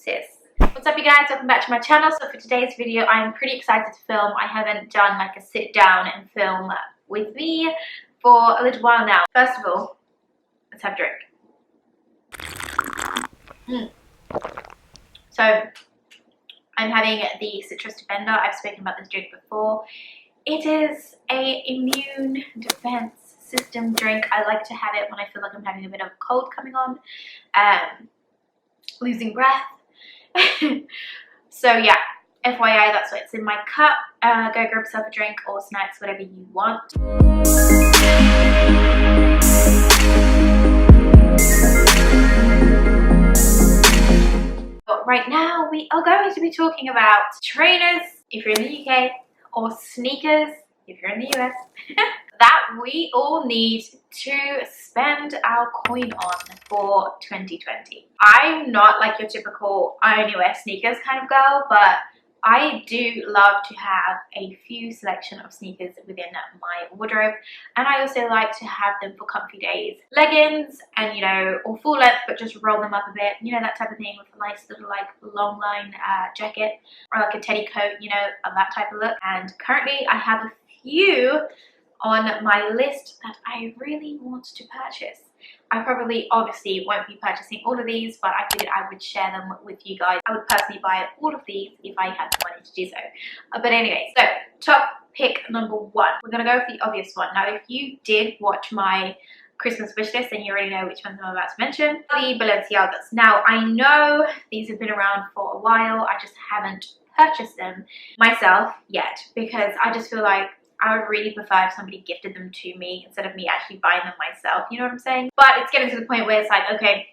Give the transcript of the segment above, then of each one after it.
sis. What's up you guys, welcome back to my channel. So for today's video I'm pretty excited to film. I haven't done like a sit down and film with me for a little while now. First of all, let's have a drink. So I'm having the Citrus Defender. I've spoken about this drink before. It is a immune defense system drink. I like to have it when I feel like I'm having a bit of a cold coming on, losing breath. So yeah, FYI, that's what's in my cup. Go grab yourself a drink or snacks, whatever you want. But right now we are going to be talking about trainers if you're in the UK, or sneakers if you're in the US, that we all need to spend our coin on for 2020. I'm not like your typical I only wear sneakers kind of girl, but I do love to have a few selection of sneakers within my wardrobe, and I also like to have them for comfy days. Leggings and, you know, or full length but just roll them up a bit, you know, that type of thing, with a nice little like long line jacket, or like a teddy coat, you know, that type of look. And currently I have a few on my list that I really want to purchase. I probably obviously won't be purchasing all of these, but I figured I would share them with you guys. I would personally buy all of these if I had the money to do so. But anyway, so top pick number one. We're going to go with the obvious one. Now, if you did watch my Christmas wish list, then you already know which ones I'm about to mention. The Balenciagas. Now, I know these have been around for a while. I just haven't purchased them myself yet because I just feel like I would really prefer if somebody gifted them to me instead of me actually buying them myself, you know what I'm saying? But it's getting to the point where it's like, okay,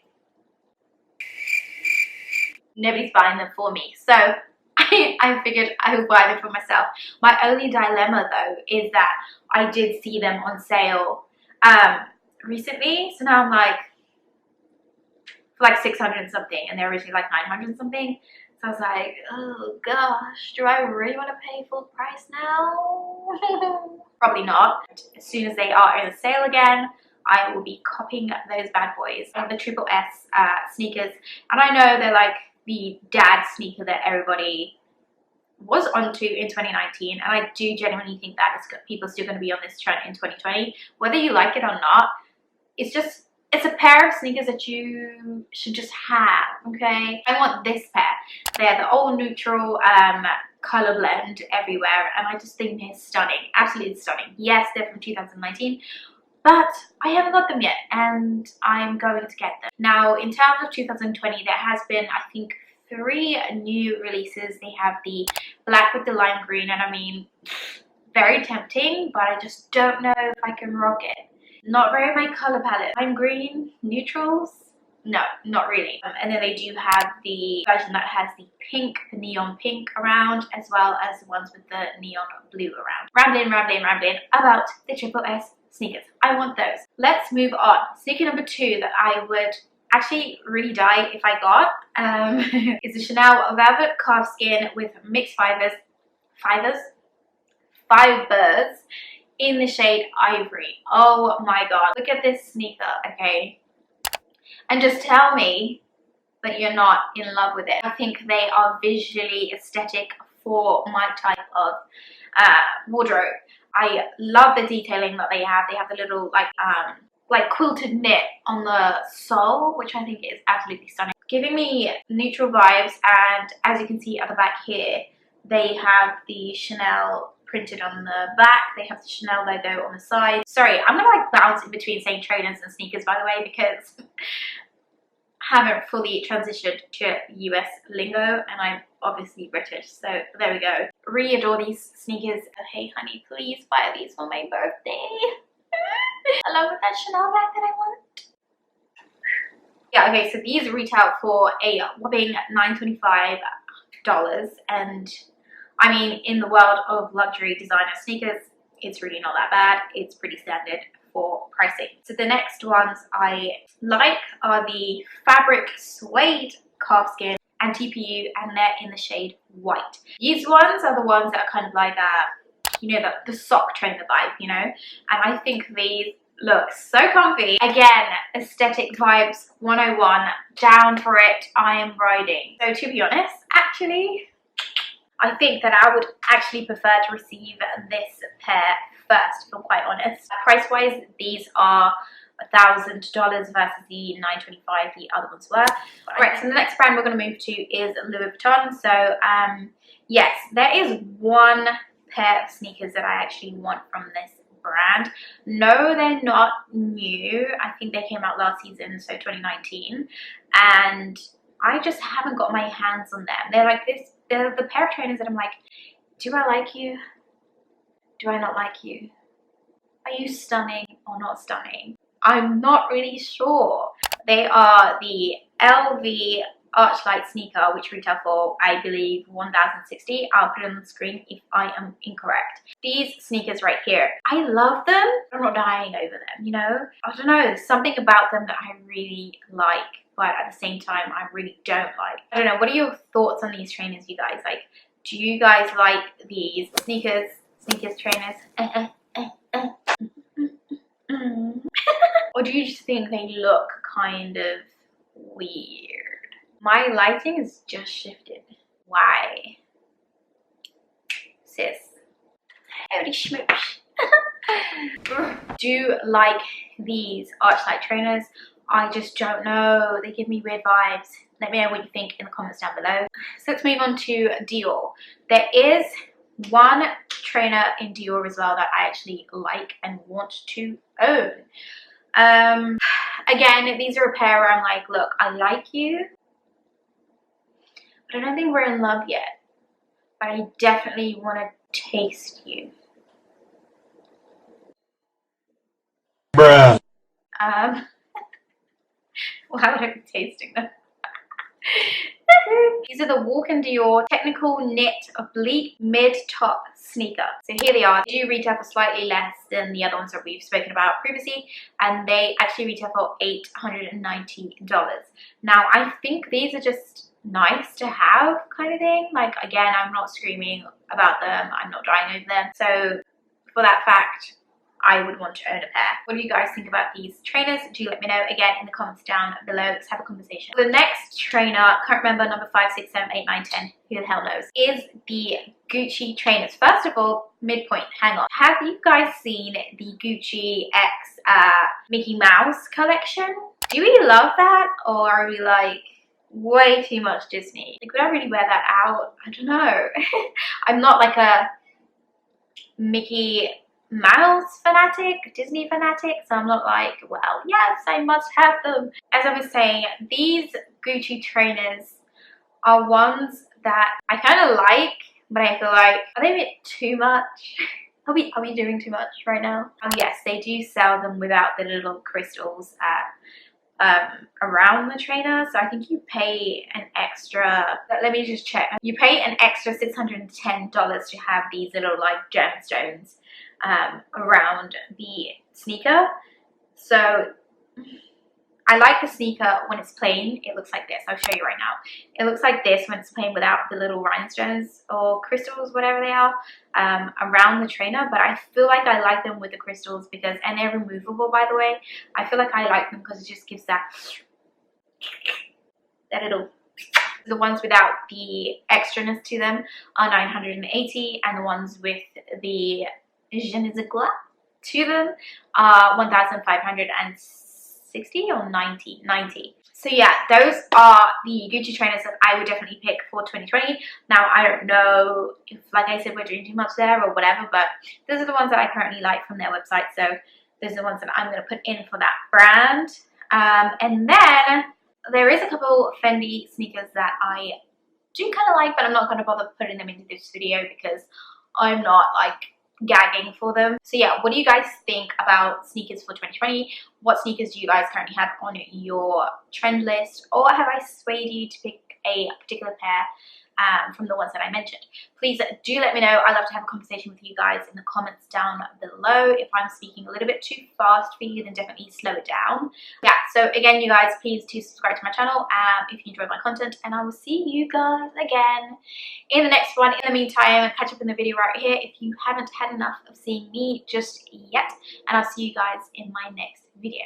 nobody's buying them for me. So I figured I would buy them for myself. My only dilemma though is that I did see them on sale recently. So now I'm like, for like 600 and something, and they're originally like 900 and something. So I was like, oh gosh, do I really want to pay full price now? Probably not. As soon as they are in a sale again, I will be copying those bad boys. I have the Triple S sneakers, and I know they're like the dad sneaker that everybody was onto in 2019, and I do genuinely think that people are still going to be on this trend in 2020, whether you like it or not. It's a pair of sneakers that you should just have, okay? I want this pair. They're the all neutral color blend everywhere, and I just think they're stunning, absolutely stunning. Yes, they're from 2019, but I haven't got them yet, and I'm going to get them. Now, in terms of 2020, there has been, I think, 3 new releases. They have the black with the lime green, and I mean, very tempting, but I just don't know if I can rock it. Not very my color palette. Lime green, neutrals? No, not really. And then they do have the version that has the pink, the neon pink around, as well as the ones with the neon blue around. Rambling about the Triple S sneakers. I want those. Let's move on. Sneaker number 2 that I would actually really die if I got is the Chanel Velvet Calfskin with mixed fibers in the shade Ivory. Oh my god, look at this sneaker, okay? And just tell me that you're not in love with it. I think they are visually aesthetic for my type of wardrobe. I love the detailing that they have. They have the little like quilted knit on the sole, which I think is absolutely stunning, giving me neutral vibes. And as you can see at the back here, they have the Chanel printed on the back. They have the Chanel logo on the side. Sorry, I'm gonna like bounce in between saying trainers and sneakers, by the way, because I haven't fully transitioned to US lingo, and I'm obviously British, so there we go. Really adore these sneakers. Hey honey, please buy these for my birthday. Along with that Chanel bag that I want. Yeah, okay, so these retail for a whopping $9.25, and I mean, in the world of luxury designer sneakers, it's really not that bad. It's pretty standard for pricing. So the next ones I like are the fabric suede calfskin and TPU, and they're in the shade white. These ones are the ones that are kind of like you know, the sock trainer vibe, you know, and I think these look so comfy. Again, aesthetic vibes 101, down for it. I am riding. So to be honest, actually, I think that I would actually prefer to receive this pair first, if I'm quite honest. Price wise, these are $1,000 versus the $925 the other ones were. Alright, so the next brand we're going to move to is Louis Vuitton. So yes, there is one pair of sneakers that I actually want from this brand. No, they're not new. I think they came out last season, so 2019, and I just haven't got my hands on them. They're like this, they're the pair of trainers that I'm like, do I like you? Do I not like you? Are you stunning or not stunning? I'm not really sure. They are the LV Archlight sneaker, which retail for, I believe, $1,060. I'll put it on the screen if I am incorrect. These sneakers right here, I love them. I'm not dying over them, you know? I don't know, there's something about them that I really like, but at the same time, I really don't like. I don't know, what are your thoughts on these trainers, you guys? Like, do you guys like these sneakers trainers? Or do you just think they look kind of weird? My lighting has just shifted. Why? Sis. Holy smooch. Do like these Archlight trainers. I just don't know. They give me weird vibes. Let me know what you think in the comments down below. So let's move on to Dior. There is one trainer in Dior as well that I actually like and want to own. Again, these are a pair where I'm like, look, I like you, but I don't think we're in love yet. But I definitely want to taste you. Bruh. Why would I be tasting them? These are the Walk in Dior Technical Knit Oblique Mid-Top Sneaker. So here they are. They do retail for slightly less than the other ones that we've spoken about previously, and they actually retail for $890. Now, I think these are just nice to have kind of thing. Like, again, I'm not screaming about them. I'm not dying over them. So for that fact, I would want to own a pair. What do you guys think about these trainers? Do let me know again in the comments down below. Let's have a conversation. The next trainer, can't remember number 5, 6, 7, 8, 9, 10, who the hell knows, is the Gucci trainers. First of all, midpoint, hang on. Have you guys seen the Gucci X Mickey Mouse collection? Do we love that, or are we like way too much Disney? Like, would I really wear that out? I don't know. I'm not like a Mickey Mouse fanatic, Disney fanatic, so I'm not like, well, yes, I must have them. As I was saying, these Gucci trainers are ones that I kind of like, but I feel like, are they a bit too much? Are we doing too much right now? Yes, they do sell them without the little crystals around the trainer, so I think you pay an extra, let me just check, you pay an extra $610 to have these little like gemstones around the sneaker. So I like the sneaker when it's plain. It looks like this. I'll show you right now. It looks like this when it's plain without the little rhinestones or crystals, whatever they are, around the trainer. But I feel like I like them with the crystals because, and they're removable, by the way. I feel like I like them because it just gives that little. The ones without the extraness to them are $980, and the ones with the je ne sais quoi to them are $1,560 or 90. So yeah, those are the Gucci trainers that I would definitely pick for 2020. Now, I don't know if, like I said, we're doing too much there or whatever, but those are the ones that I currently like from their website. So those are the ones that I'm going to put in for that brand. And then there is a couple Fendi sneakers that I do kind of like, but I'm not going to bother putting them into this video because I'm not like gagging for them. So yeah, what do you guys think about sneakers for 2020? What sneakers do you guys currently have on your trend list, or have I swayed you to pick a particular pair? from the ones that I mentioned. Please do let me know. I'd love to have a conversation with you guys in the comments down below. If I'm speaking a little bit too fast for you, then definitely slow it down. Yeah, so again, you guys, please do subscribe to my channel if you enjoy my content, and I will see you guys again in the next one. In the meantime, catch up in the video right here if you haven't had enough of seeing me just yet, and I'll see you guys in my next video.